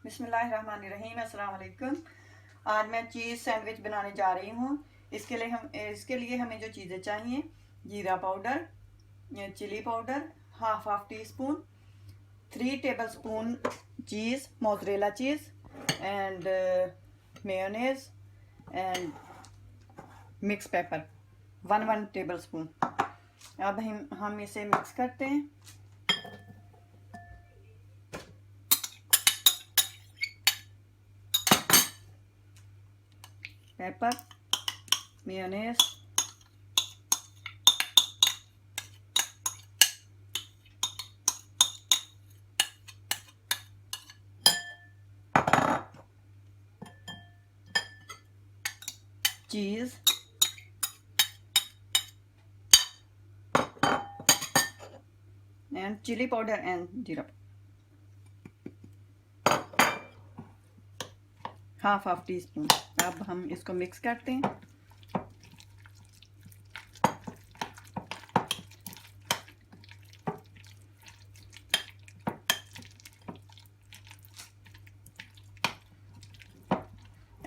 बिस्मिल्लाहिर्रहमानिर्रहीम। अस्सलाम वालेकुम। आज मैं चीज़ सैंडविच बनाने जा रही हूँ। इसके लिए हमें जो चीज़ें चाहिए, जीरा powder, chilli powder half teaspoon, 3 tablespoon cheese, mozzarella cheese and mayonnaise and mix pepper 1 tablespoon. अब हम इसे मिक्स करते हैं। Pepper, mayonnaise, cheese, and chilli powder and जीरा, हाफ टी स्पून। अब हम इसको मिक्स करते हैं।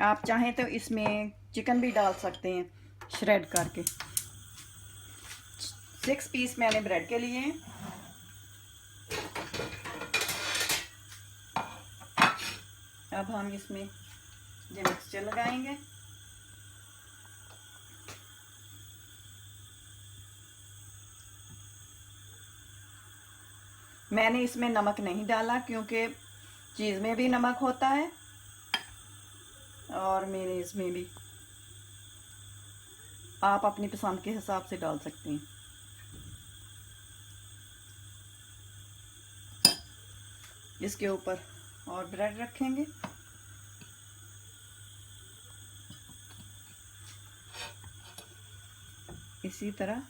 आप चाहें तो इसमें चिकन भी डाल सकते हैं श्रेड करके। 6 पीस मैंने ब्रेड के लिए हैं। अब हम इसमें ये मिक्सचर लगाएंगे। मैंने इसमें नमक नहीं डाला क्योंकि चीज़ में भी नमक होता है और मेरे इसमें भी। आप अपनी पसंद के हिसाब से डाल सकते हैं। इसके ऊपर और ब्रेड रखेंगे। इसी तरह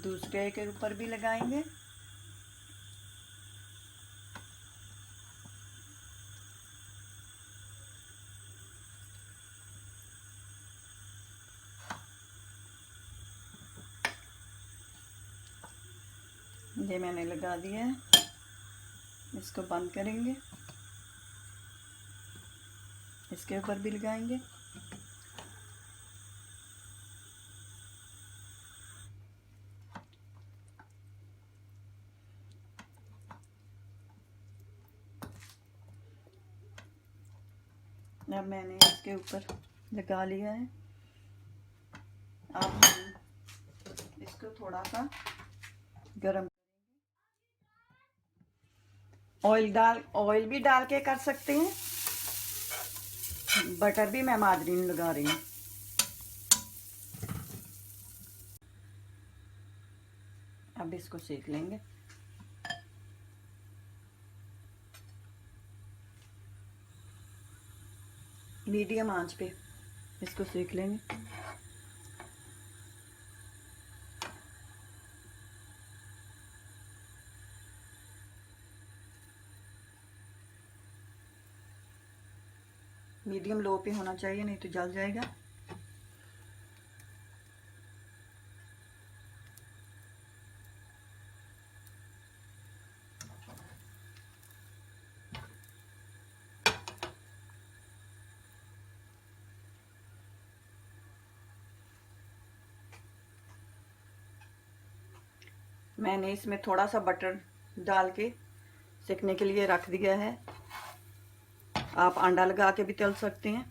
दूसरे के ऊपर भी लगाएंगे। ये मैंने लगा दिया है। इसको बंद करेंगे। इसके ऊपर भी लगाएंगे। अब मैंने इसके ऊपर लगा लिया है। अब हम इसको थोड़ा सा गरम, ऑयल भी डाल के कर सकते हैं। बटर भी मैं मार्जरीन लगा रही हूँ। अब इसको सेक लेंगे। मीडियम आंच पे इसको सेक लेंगे। मीडियम लो पे होना चाहिए, नहीं तो जल जाएगा। मैंने इसमें थोड़ा सा बटर डाल के सेकने के लिए रख दिया है। आप अंडा लगा के भी तल सकते हैं।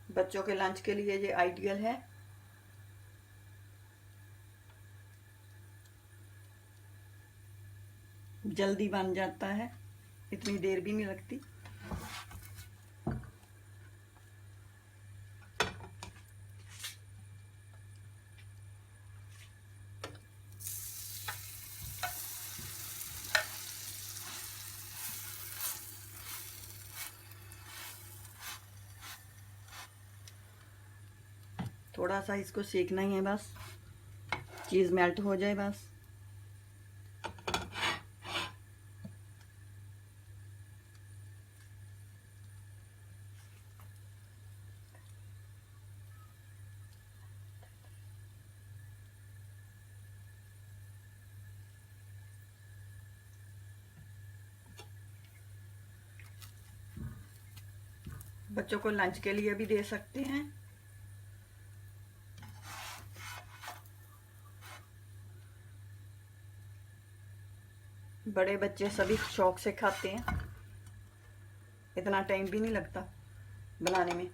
बच्चों के लंच के लिए ये आइडियल है। जल्दी बन जाता है, इतनी देर भी नहीं लगती। थोड़ा सा इसको सेकना ही है बस। चीज़ मेल्ट हो जाए बस। बच्चों को लंच के लिए भी दे सकते हैं। बड़े बच्चे सभी शौक से खाते हैं, इतना टाइम भी नहीं लगता बनाने में।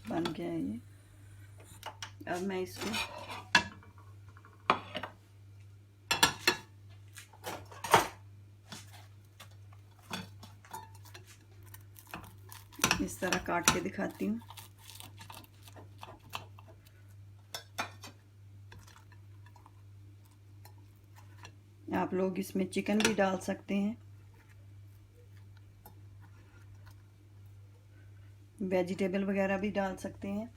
बन गया ये। अब मैं इसको इस तरह काट के दिखाती हूँ। आप लोग इसमें चिकन भी डाल सकते हैं, वेजिटेबल वगैरह भी डाल सकते हैं।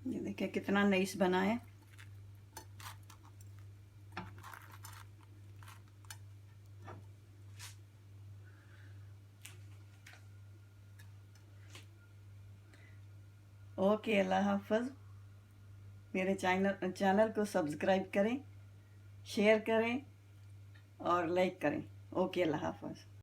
ये देखिए कितना नाइस बना है। ओके, अल्लाह हाफ़िज़। मेरे चैनल को सब्सक्राइब करें, शेयर करें और लाइक करें। ओके, अल्लाह हाफ़िज़।